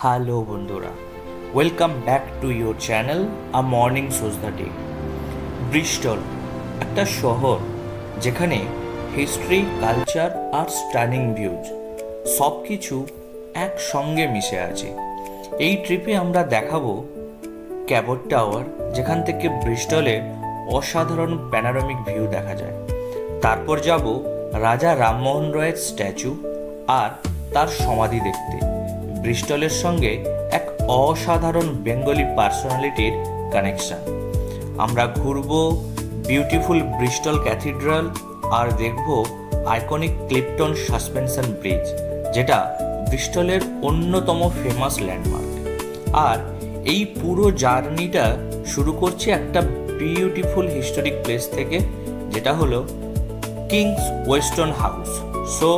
Hello বন্ধুরা, welcome back to your channel a morning choose the day. Bristol একটা শহর যেখানে হিস্ট্রি, কালচার আর stunning views সব কিছু একসঙ্গে মিশে আছে। এই ট্রিপে আমরা দেখাবো ক্যাবট টাওয়ার, যেখান থেকে ব্রিস্টলের অসাধারণ প্যানোরামিক ভিউ দেখা যায়। তারপর যাব রাজা রামমোহন রয়ের স্ট্যাচু আর তার সমাধি দেখতে। ব্রিস্টলের সঙ্গে এক অসাধারণ বেঙ্গলি পার্সোনালিটির কানেকশন। আমরা ঘুরব বিউটিফুল ব্রিস্টল ক্যাথিড্রাল আর দেখব আইকনিক ক্লিপটন সাসপেনশন ব্রিজ, যেটা ব্রিস্টলের অন্যতম ফেমাস ল্যান্ডমার্ক। আর এই পুরো জার্নিটা শুরু করছি একটা বিউটিফুল হিস্টোরিক প্লেস থেকে, যেটা হলো কিংস ওয়েস্টন হাউস। সো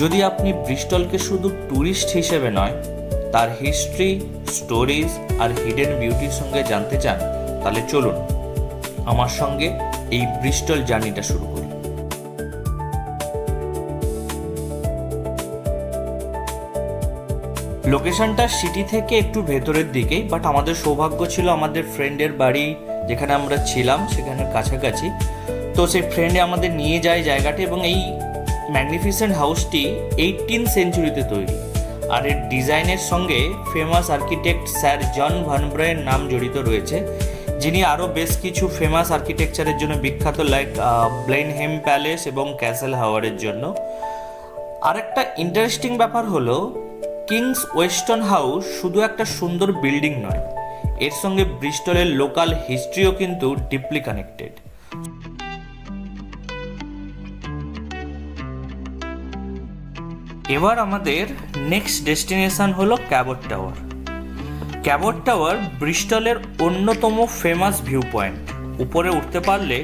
যদি আপনি ব্রিস্টলকে শুধু ট্যুরিস্ট হিসেবে নয়, তার হিস্ট্রি, স্টোরিজ আর হিডেন বিউটির সঙ্গে জানতে চান, তাহলে চলুন আমার সঙ্গে এই ব্রিস্টল জার্নিটা শুরু করি। লোকেশনটা সিটি থেকে একটু ভেতরের দিকেই, বাট আমাদের সৌভাগ্য ছিল আমাদের ফ্রেন্ডের বাড়ি যেখানে আমরা ছিলাম সেখানে কাছাকাছি। তো সেই ফ্রেন্ডে আমাদের নিয়ে যায় জায়গাটা, এবং এই ম্যাগনিফিসেন্ট হাউসটি 18th সেঞ্চুরিতে তৈরি। আর এর ডিজাইনের সঙ্গে ফেমাস আর্কিটেক্ট স্যার জন ভান ব্রায়ের নাম জড়িত রয়েছে, যিনি আরও বেশ কিছু ফেমাস আর্কিটেকচারের জন্য বিখ্যাত, লাইক ব্লেনহেম প্যালেস এবং ক্যাসেল হাওয়ারের জন্য। আর একটা ইন্টারেস্টিং ব্যাপার হলো, কিংস ওয়েস্টন হাউস শুধু একটা সুন্দর বিল্ডিং নয়, এর সঙ্গে ব্রিস্টলের লোকাল হিস্ট্রিও কিন্তু ডিপলি কানেক্টেড। এবার আমাদের নেক্সট ডেস্টিনেশন হলো ক্যাবট টাওয়ার। ক্যাবট টাওয়ার ব্রিস্টলের অন্যতম ফেমাস ভিউ পয়েন্ট। উপরে উঠতে পারলে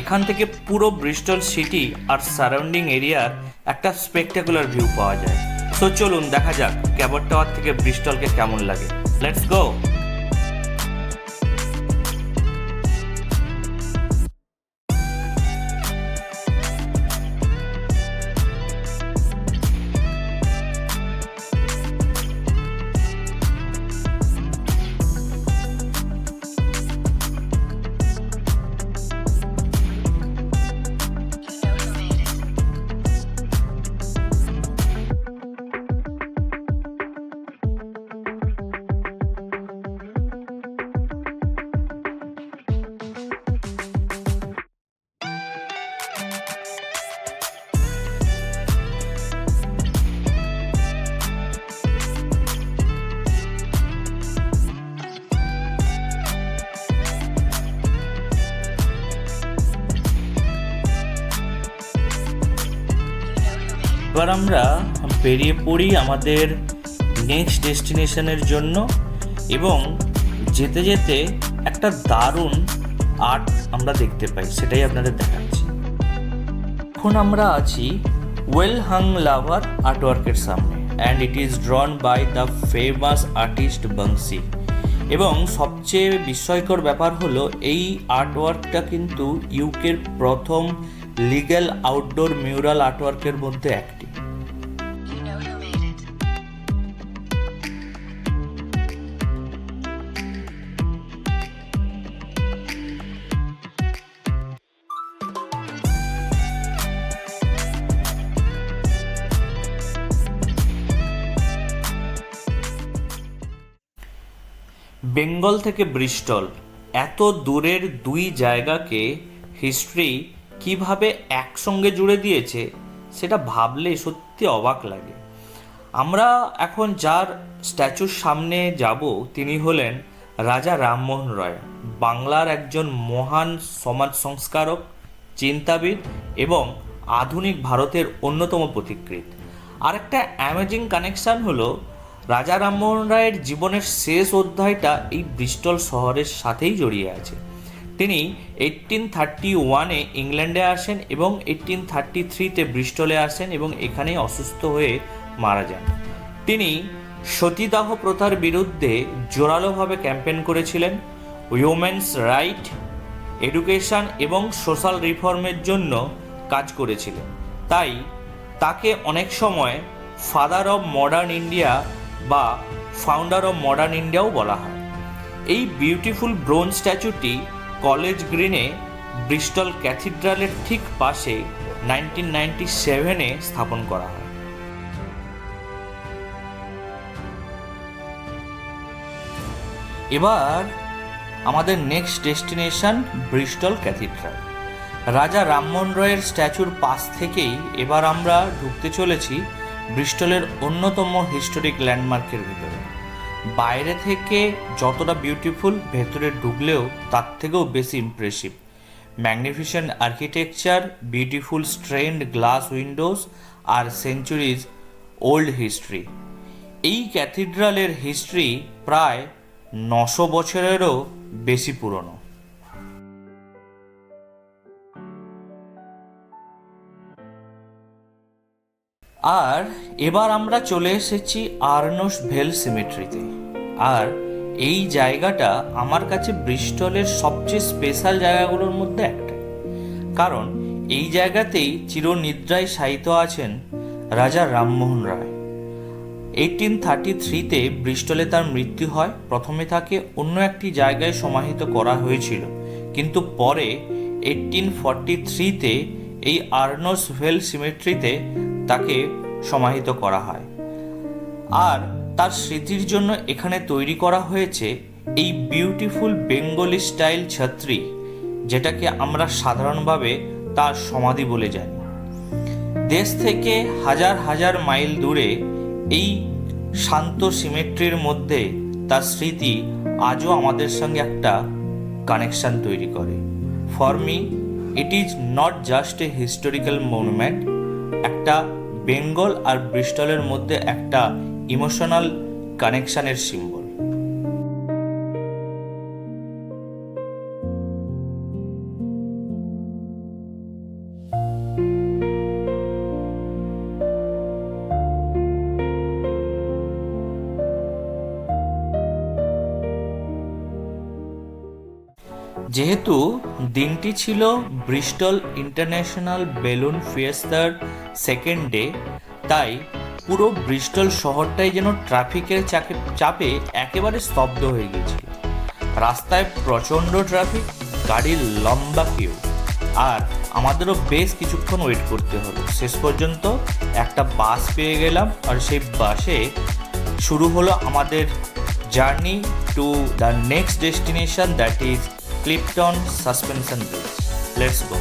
এখান থেকে পুরো ব্রিস্টল সিটি আর সারাউন্ডিং এরিয়ার একটা স্পেকটাকুলার ভিউ পাওয়া যায়। সো চলুন দেখা যাক ক্যাবট টাওয়ার থেকে ব্রিস্টলকে কেমন লাগে। Let's go. এবার আমরা বেরিয়ে পড়ি আমাদের নেক্সট ডেস্টিনেশনের জন্য, এবং যেতে যেতে একটা দারুণ আর্ট আমরা দেখতে পাই, সেটাই আপনাদের দেখাচ্ছি। এখন আমরা আছি ওয়েল হাং লাভার আর্টওয়ার্কের সামনে, and it is drawn by the famous artist Banshi. এবং সবচেয়ে বিস্ময়কর ব্যাপার হলো, এই আর্টওয়ার্কটা কিন্তু ইউকের প্রথম লিগ্যাল আউটডোর মিউরাল আর্টওয়ার্কের মধ্যে একটি। বেঙ্গল থেকে ব্রিস্টল, এত দূরের দুই জায়গাকে হিস্ট্রি কিভাবে একসঙ্গে জুড়ে দিয়েছে সেটা ভাবলে সত্যি অবাক লাগে। আমরা এখন যার স্ট্যাচুর সামনে যাব, তিনি হলেন রাজা রামমোহন রয়, বাংলার একজন মহান সমাজ সংস্কারক, চিন্তাবিদ এবং আধুনিক ভারতের অন্যতম পথিকৃৎ। আর একটা অ্যামেজিং কানেকশান হলো, রাজা রামমোহন রায়ের জীবনের শেষ অধ্যায়টা এই ব্রিস্টল শহরের সাথেই জড়িয়ে আছে। তিনি 1831-এ ইংল্যান্ডে আসেন এবং 1833-তে ব্রিস্টলে আসেন এবং এখানেই অসুস্থ হয়ে মারা যান। তিনি সতীদাহ প্রথার বিরুদ্ধে জোরালোভাবে ক্যাম্পেন করেছিলেন, উইমেন্স রাইট, এডুকেশন এবং সোশ্যাল রিফর্মের জন্য কাজ করেছিলেন। তাই তাকে অনেক সময় ফাদার অব মডার্ন ইন্ডিয়া বা ফাউন্ডার অফ মডার্ন ইন্ডিয়াও বলা হয়। এই বিউটিফুল ব্রোঞ্জ স্ট্যাচুটি কলেজ গ্রিনে ব্রিস্টল ক্যাথিড্রালের ঠিক পাশে 1997 স্থাপন করা হয়। এবার আমাদের নেক্সট ডেস্টিনেশন ব্রিস্টল ক্যাথিড্রাল। রাজা রামমোহন রয়ের স্ট্যাচুর পাশ থেকেই এবার আমরা ঢুকতে চলেছি ব্রিস্টলের অন্যতম হিস্টোরিক ল্যান্ডমার্কের ভিতরে। বাইরে থেকে যতটা বিউটিফুল, ভেতরে ঢুকলেও তার থেকেও বেশি impressive. Magnificent architecture, beautiful stained glass windows আর সেঞ্চুরিজ ওল্ড হিস্ট্রি। এই ক্যাথিড্রালের হিস্ট্রি প্রায় 900 বছরেরও বেশি পুরনো। আর এবার আমরা চলে এসেছি আর্নস ভেল সিমেট্রিতে। আর এই জায়গাটা আমার কাছে ব্রিস্টলের সবচেয়ে স্পেশাল জায়গাগুলোর মধ্যে একটা, কারণ এই জায়গাতেই চিরনিদ্রায় শায়িত আছেন রাজা রামমোহন রায়। 1833-তে ব্রিস্টলে তার মৃত্যু হয়। প্রথমে তাকে অন্য একটি জায়গায় সমাহিত করা হয়েছিল, কিন্তু পরে 1843-তে এই আর্নস ভেল সিমেট্রিতে তাকে সমাহিত করা হয়। আর তার স্মৃতির জন্য এখানে তৈরি করা হয়েছে এই বিউটিফুল বেঙ্গলি স্টাইল ছত্রি, যেটাকে আমরা সাধারণভাবে তার সমাধি বলে জানি। দেশ থেকে হাজার হাজার মাইল দূরে এই শান্ত সিমেট্রির মধ্যে তার স্মৃতি আজও আমাদের সঙ্গে একটা কানেকশন তৈরি করে। For me it is not just a historical monument, একটা বেঙ্গল আর ব্রিস্টলের মধ্যে একটা ইমোশনাল কানেকশনের সিম্বল। যেহেতু দিনটি ছিল ব্রিস্টল ইন্টারন্যাশনাল বেলুন ফিয়েস্তার সেকেন্ড ডে, তাই পুরো ব্রিস্টল শহরটাই যেন ট্রাফিকের চাপে একেবারে স্তব্ধ হয়ে গিয়েছিল। রাস্তায় প্রচণ্ড ট্রাফিক, গাড়ির লম্বা কিউ, আর আমাদেরও বেশ কিছুক্ষণ ওয়েট করতে হলো। শেষ পর্যন্ত একটা বাস পেয়ে গেলাম, আর সেই বাসে শুরু হলো আমাদের journey to the next destination, that is Clifton Suspension Bridge. Let's go.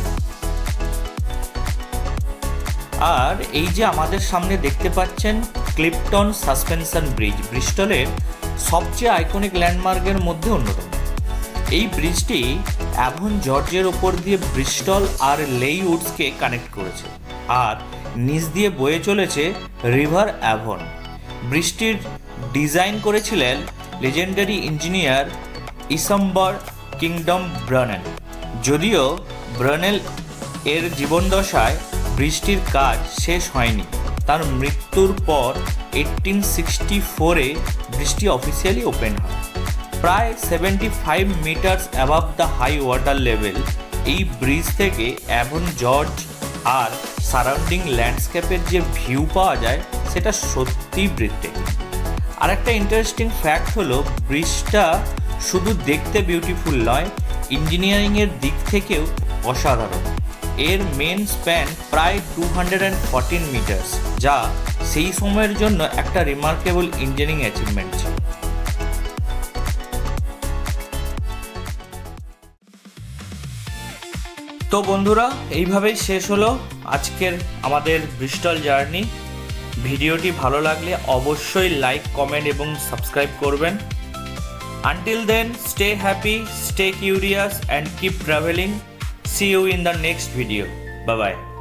আর এই যে আমাদের সামনে দেখতে পাচ্ছেন ক্লিফটন সাসপেনশন ব্রিজ, ব্রিস্টলের সবচেয়ে আইকনিক ল্যান্ডমার্কের মধ্যে অন্যতম। এই ব্রিজটি অ্যাভন জর্জের ওপর দিয়ে ব্রিস্টল আর লেইউডসকে কানেক্ট করেছে, আর নিচ দিয়ে বয়ে চলেছে রিভার অ্যাভন। ব্রিজটির ডিজাইন করেছিলেন লেজেন্ডারি ইঞ্জিনিয়ার ইসম্বার কিংডম ব্রানেল। যদিও ব্রানেল এর জীবনদশায় ব্রিজটির কাজ শেষ হয়নি, তার মৃত্যুর পর 1864-এ ব্রিজটি অফিসিয়ালি ওপেন হয়। প্রায় 75 metres above the high water level এই ব্রিজ থেকে অ্যাভন জর্জ আর সারাউন্ডিং ল্যান্ডস্কেপের যে ভিউ পাওয়া যায় সেটা সত্যিই ব্রেথটেকিং। আর একটা ইন্টারেস্টিং ফ্যাক্ট হলো ব্রিজটা শুধু দেখতে বিউটিফুল নয়, ইঞ্জিনিয়ারিংয়ের দিক থেকেও অসাধারণ। এর মেন স্প্যান প্রায় 214 মিটার্স, যা সেই সময়ের জন্য একটা রিমার্কেবল ইঞ্জিনিয়ারিং অ্যাচিভমেন্ট ছিল। তো বন্ধুরা, এইভাবেই শেষ হলো আজকের আমাদের ব্রিস্টল জার্নি। ভিডিওটি ভালো লাগলে অবশ্যই লাইক, কমেন্ট এবং সাবস্ক্রাইব করবেন। Until then, stay happy, stay curious and keep traveling. See you in the next video. Bye bye.